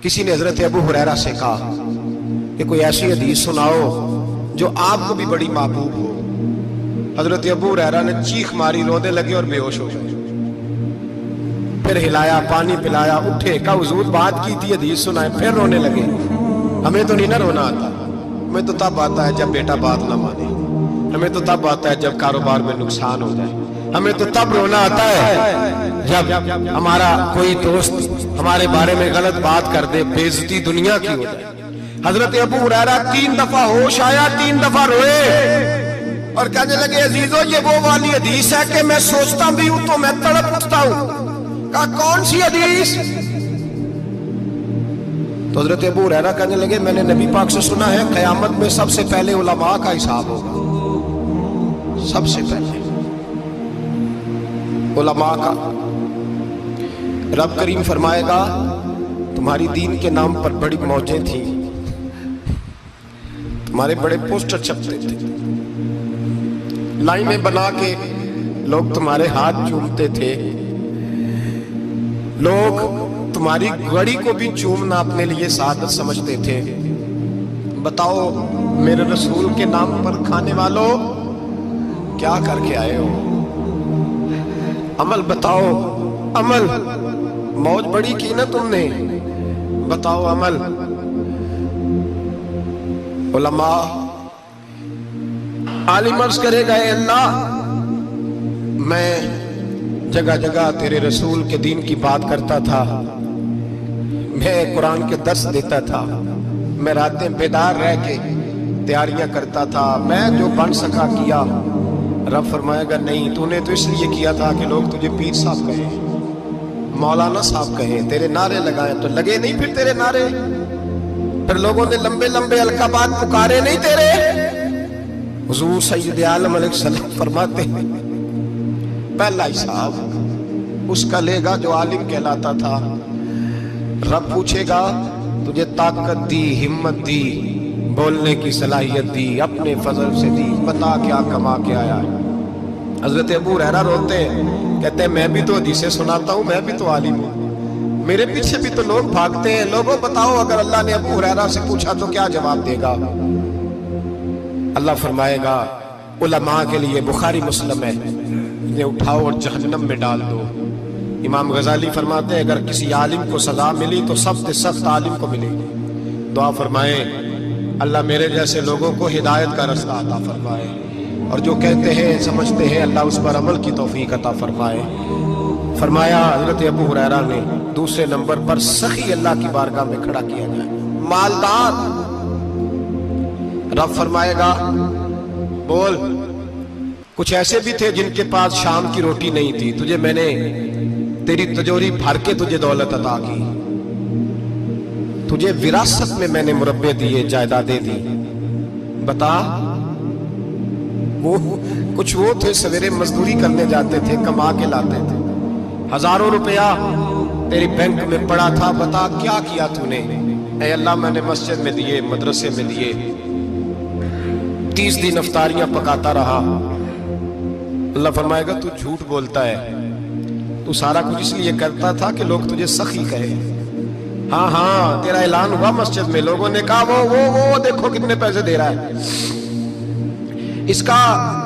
کسی نے حضرت ابو ہریرہ سے کہا کہ کوئی ایسی حدیث سناؤ جو آپ کو بھی بڑی محبوب ہو۔ حضرت ابو ہریرہ نے چیخ ماری، رونے لگے اور بے ہوش ہو گئے۔ پھر ہلایا، پانی پلایا، اٹھے، کہا حضور بات کی تھی، حدیث سنائے، پھر رونے لگے۔ ہمیں تو نہیں نہ رونا آتا، ہمیں تو تب آتا ہے جب بیٹا بات نہ مانے، ہمیں تو تب آتا ہے جب کاروبار میں نقصان ہو جائے، ہمیں تو تب رونا آتا ہے جب ہمارا کوئی دوست ہمارے بارے میں غلط بات کر دے، بے عزتی دنیا کی ہو جائے۔ حضرت ابو ہریرہ 3 دفعہ ہوش آیا، 3 دفعہ روئے اور کہنے لگے عزیزو یہ وہ والی حدیث ہے کہ میں سوچتا بھی ہوں تو میں تڑپ اٹھتا ہوں۔ کہا کون سی حدیث؟ تو حضرت ابو ہریرہ کہنے لگے میں نے نبی پاک سے سنا ہے قیامت میں سب سے پہلے علماء کا حساب ہوگا، سب سے پہلے علماء کا۔ رب کریم فرمائے گا تمہاری دین کے نام پر بڑی موجیں تھیں، تمہارے بڑے پوسٹر چھپتے تھے، لائنیں بنا کے لوگ تمہارے ہاتھ چومتے تھے، لوگ تمہاری گھڑی کو بھی چومنا اپنے لیے سعادت سمجھتے تھے۔ بتاؤ میرے رسول کے نام پر کھانے والوں کیا کر کے آئے ہو؟ عمل بتاؤ، عمل، موج بڑی کی نا تم نے، بتاؤ عمل۔ علماء عالم عرض کرے گا اے اللہ میں جگہ جگہ تیرے رسول کے دین کی بات کرتا تھا، میں قرآن کے درس دیتا تھا، میں راتیں بیدار رہ کے تیاریاں کرتا تھا، میں جو بن سکا کیا۔ رب فرمائے گا نہیں، تو نے تو اس لیے کیا تھا کہ لوگ تجھے پیر صاحب کہیں، مولانا صاحب کہیں، تیرے نعرے لگائیں، تو لگے نہیں پھر تیرے نعرے؟ پھر لوگوں نے لمبے لمبے القابات پکارے نہیں تیرے؟ حضور سید عالم علیہ السلام فرماتے ہیں پہلا حساب اس کا لے گا جو عالم کہلاتا تھا۔ رب پوچھے گا تجھے طاقت دی، ہمت دی، بولنے کی صلاحیت دی، اپنے فضل سے دی، بتا کیا کما کے آیا ہے۔ حضرت ابو ہریرہ روتے ہیں، کہتے ہیں میں بھی تو حدیثیں سناتا ہوں، میں بھی تو عالم ہوں، میرے پیچھے بھی تو لوگ بھاگتے ہیں۔ لوگوں بتاؤ اگر اللہ نے ابو ہریرہ سے پوچھا تو کیا جواب دے گا؟ اللہ فرمائے گا علماء کے لیے بخاری مسلم ہے، انہیں اٹھاؤ اور جہنم میں ڈال دو۔ امام غزالی فرماتے ہیں اگر کسی عالم کو سزا ملی تو سخت سخت عالم کو ملے گی۔ دعا فرمائے اللہ میرے جیسے لوگوں کو ہدایت کا رستہ عطا فرمائے، اور جو کہتے ہیں سمجھتے ہیں اللہ اس پر عمل کی توفیق عطا فرمائے۔ فرمایا حضرت ابو ہریرہ نے دوسرے نمبر پر سخی اللہ کی بارگاہ میں کھڑا کیا جائے، مالدار۔ رب فرمائے گا بول، کچھ ایسے بھی تھے جن کے پاس شام کی روٹی نہیں تھی، تجھے میں نے تیری تجوری بھر کے تجھے دولت عطا کی، تجھے وراثت میں میں نے مربے دیے، جائیدادیں دی، بتا۔ وہ کچھ وہ تھے سویرے مزدوری کرنے جاتے تھے، کما کے لاتے تھے، ہزاروں روپیہ تیری بینک میں پڑا تھا، بتا کیا کیا تو نے؟ اے اللہ میں نے مسجد میں دیے، مدرسے میں دیے، 30 دن افطاریاں پکاتا رہا۔ اللہ فرمائے گا تو جھوٹ بولتا ہے، تو سارا کچھ اس لیے کرتا تھا کہ لوگ تجھے سخی کہے۔ ہاں ہاں تیرا اعلان ہوا مسجد میں، لوگوں نے کہا وہ دیکھو کتنے پیسے دے رہا ہے، اس کا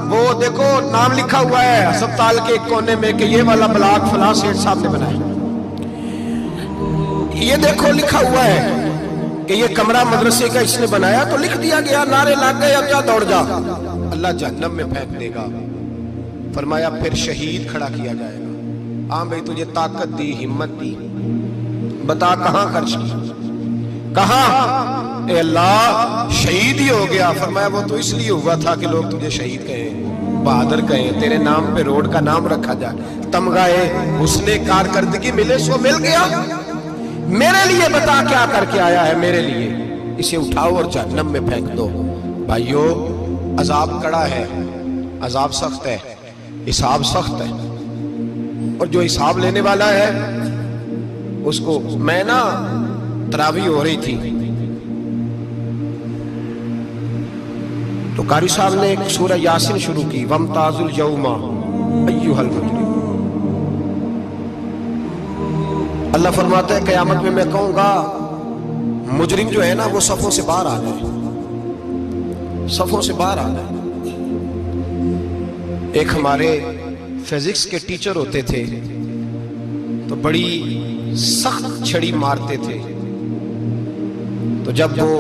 وہ دیکھو نام لکھا ہوا ہے ہسپتال کے ایک کونے میں کہ یہ والا بلاک فلاں سیٹھ صاحب نے بنایا، یہ دیکھو لکھا ہوا ہے کہ یہ کمرہ مدرسے کا اس نے بنایا، تو لکھ دیا گیا، نعرے لگ گئے، اب جا دوڑ جا۔ اللہ جہنم میں پھینک دے گا۔ فرمایا پھر شہید کھڑا کیا جائے گا۔ ہاں بھئی تجھے طاقت دی، ہمت دی، بتا کہاں خرچ کی، کہاں؟ اے اللہ شہید ہی ہو گیا۔ فرمایا وہ تو اس لیے ہوا تھا کہ لوگ تجھے شہید کہیں، بہادر کہیں، تیرے نام پہ روڈ کا نام رکھا جائے، تمغائے حسن کارکردگی ملے، سو مل گیا۔ میرے لیے بتا کیا کر کے آیا ہے، میرے لیے، اسے اٹھاؤ اور جہنم میں پھینک دو۔ بھائیو عذاب کڑا ہے، عذاب سخت ہے، حساب سخت ہے، اور جو حساب لینے والا ہے اس کو میں نا تراویح ہو رہی تھی تو قاری صاحب نے ایک سورہ یاسین شروع کی، وَامْتَازُوا الْيَوْمَ أَيُّهَا الْمُجْرِمُونَ۔ اللہ فرماتا ہے قیامت میں کہوں گا मुजरिम जो है ना वो सफों से बाहर आ जाए, सफों से बाहर आ जाए। एक हमारे फिजिक्स के टीचर होते थे तो बड़ी सख्त छड़ी मारते थे, तो जब वो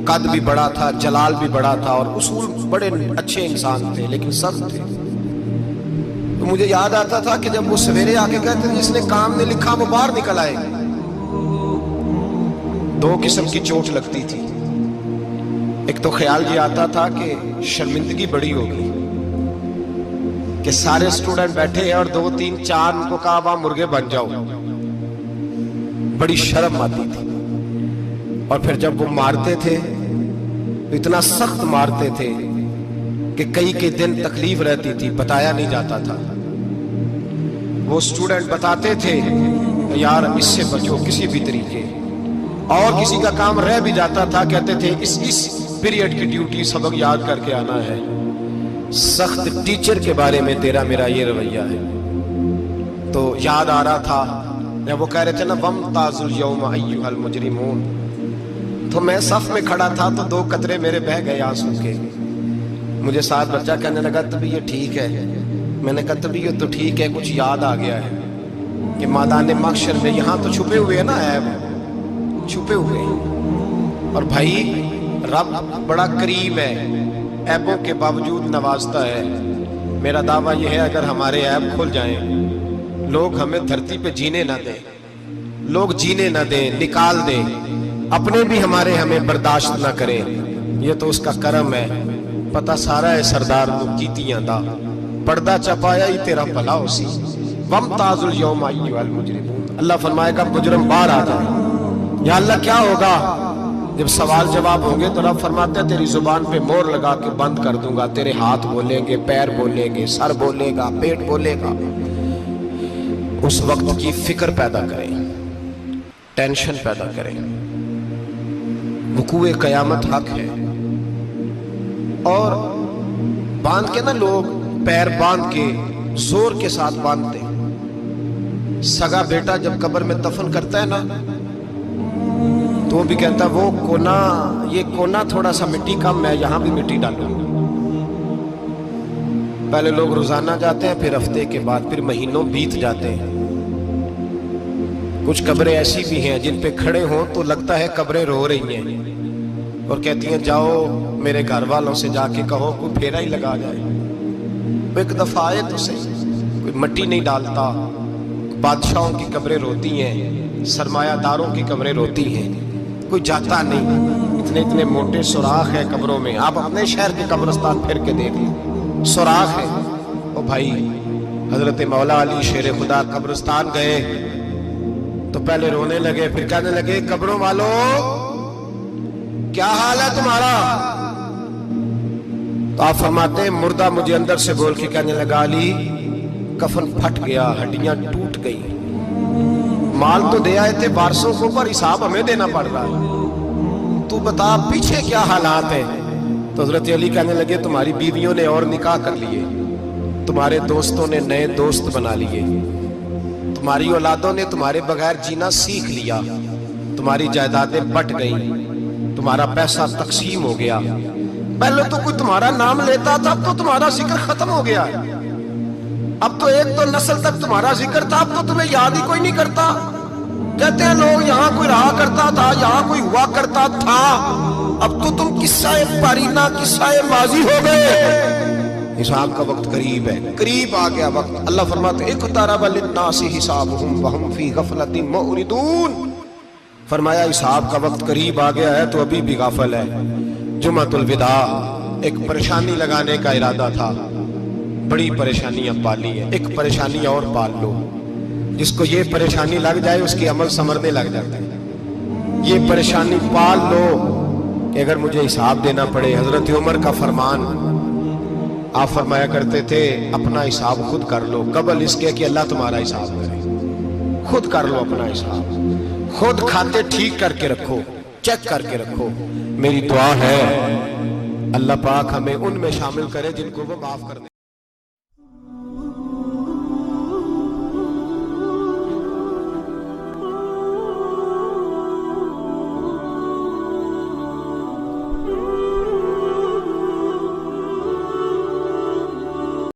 कद भी बड़ा था, जलाल भी बड़ा था और उसूल बड़े अच्छे इंसान थे लेकिन सख्त थे, तो मुझे याद आता था कि जब वो सवेरे आके कहते थे जिसने काम ने लिखा वो बाहर निकल आए। दो किस्म की चोट लगती थी। एक तो ख्याल ये आता था कि शर्मिंदगी बड़ी होगी कि सारे स्टूडेंट बैठे हैं और 2 3 4 को कहा वहां मुर्गे बन जाओ, बड़ी शर्म आती थी। और फिर जब वो मारते थे तो इतना सख्त मारते थे कि कई दिन तकलीफ रहती थी, बताया नहीं जाता था। वो स्टूडेंट बताते थे यार इससे बचो किसी भी तरीके, और किसी का काम रह भी जाता था, कहते थे इस पीरियड की ड्यूटी सबक याद करके आना है। सख्त टीचर के बारे में तेरा मेरा ये रवैया है। तो याद आ रहा था जब वो कह रहे थे ना वमताजुल यौम अय्युहल मुजरिमून, तो मैं सफ में खड़ा था तो 2 कतरे मेरे बह गए आंसू के। मुझे साथ बच्चा कहने लगा तबीयत ठीक है? मैंने कहा तबीयत तो ठीक है, कुछ याद आ गया है कि मैदान महशर में यहाँ तो छुपे हुए हैं ना ऐब, छुपे हुए हैं। और भाई रब बड़ा करीब है, ऐबों के बावजूद नवाजता है। मेरा दावा यह है अगर हमारे ऐब खुल जाएं, लोग हमें धरती पे जीने ना दें, लोग जीने ना दें, निकाल दें, अपने भी हमें बर्दाश्त ना करें, ये तो उसका करम है। पता सारा है सरदार तू कीतियां दा, पर्दा चपाया ही तेरा भला होसी। वमताजुल यौम अय्युहल मुजरिमून, अल्लाह फरमाएगा मुजरिम बाहर आ जाए। या अल्लाह क्या होगा जब सवाल जवाब होंगे? तो रब फरमाते हैं तेरी जुबान पे मोहर लगा के बंद कर दूंगा, तेरे हाथ बोलेंगे, पैर बोलेंगे, सर बोलेगा, पेट बोलेगा। उस वक्त की फिक्र पैदा करें, टेंशन पैदा करें। वकूए कयामत हक है। और बांध के ना लोग पैर बांध के जोर के साथ बांधते। सगा बेटा जब कब्र में दफन करता है ना तो वो भी कहता वो कोना, ये कोना थोड़ा सा मिट्टी कम है, यहां भी मिट्टी डालो। पहले लोग रोजाना जाते हैं, फिर हफ्ते के बाद, फिर महीनों बीत जाते हैं। कुछ कब्रें ऐसी भी हैं जिन पे खड़े हों तो लगता है कब्रें रो रही हैं और कहती हैं जाओ मेरे घर वालों से जाके कहो कोई फेरा ही लगा जाए। एक दफा आए तो सही, कोई मट्टी नहीं डालता। बादशाहों की कब्रें रोती हैं, सरमायादारों की कब्रें रोती हैं, कोई जाता नहीं। इतने इतने मोटे सुराख हैं कब्रों में, आप अपने शहर के कब्रिस्तान फिर के देख लें, सुराख है। ओ भाई हजरत मौला अली शेर खुदा कब्रिस्तान गए तो पहले रोने लगे, फिर कहने लगे कब्रों वालों क्या हाल है तुम्हारा? तो आप फरमाते मुर्दा मुझे अंदर से बोल के कहने लगा अली कफन फट गया, हड्डियां टूट गई, माल तो दे आए थे वारसों को पर हिसाब हमें देना पड़ रहा है, तू बता पीछे क्या हालात है? तो हजरत अली कहने लगे तुम्हारी बीवियों ने और निकाह कर लिए, तुम्हारे दोस्तों ने नए दोस्त बना लिए, तुम्हारी औलादों ने तुम्हारे बगैर जीना सीख लिया, तुम्हारी जायदादें बट गईं, तुम्हारा पैसा तकसीम हो गया। पहले तो कोई तुम्हारा नाम लेता था, अब तो तुम्हारा जिक्र खत्म हो गया। अब तो एक तो नस्ल तक तुम्हारा जिक्र था, अब तो तुम्हें याद ही कोई नहीं करता। कहते हैं लोग यहाँ कोई रहा करता था, यहाँ कोई हुआ करता था, अब तो तुम किस्सा पारीना किस्सा माजी हो गए। हिसाब का वक्त करीब है, करीब आ गया वक्त। अल्लाह फरमाते इक़्तरब लिन्नासि हिसाबुहुम वहुम फी गफलतिन मुरिदून, फरमाया हिसाब का वक्त करीब आ गया है तो अभी भी गाफल है। जुमातुल विदा एक परेशानी लगाने का इरादा था, बड़ी परेशानियां पाली है, एक परेशानी और पाल लो। जिसको ये परेशानी लग जाए उसके अमल समरने लग जाते हैं। ये परेशानी पाल लो कि अगर मुझे हिसाब देना पड़े। हजरत उमर का फरमान, आप फरमाया करते थे अपना हिसाब खुद कर लो, कबल इसके कि अल्लाह तुम्हारा हिसाब करे। खुद कर लो अपना हिसाब, खुद खाते ठीक करके रखो, चेक करके रखो। मेरी दुआ है अल्लाह पाक हमें उनमें शामिल करे जिनको वो माफ कर दे।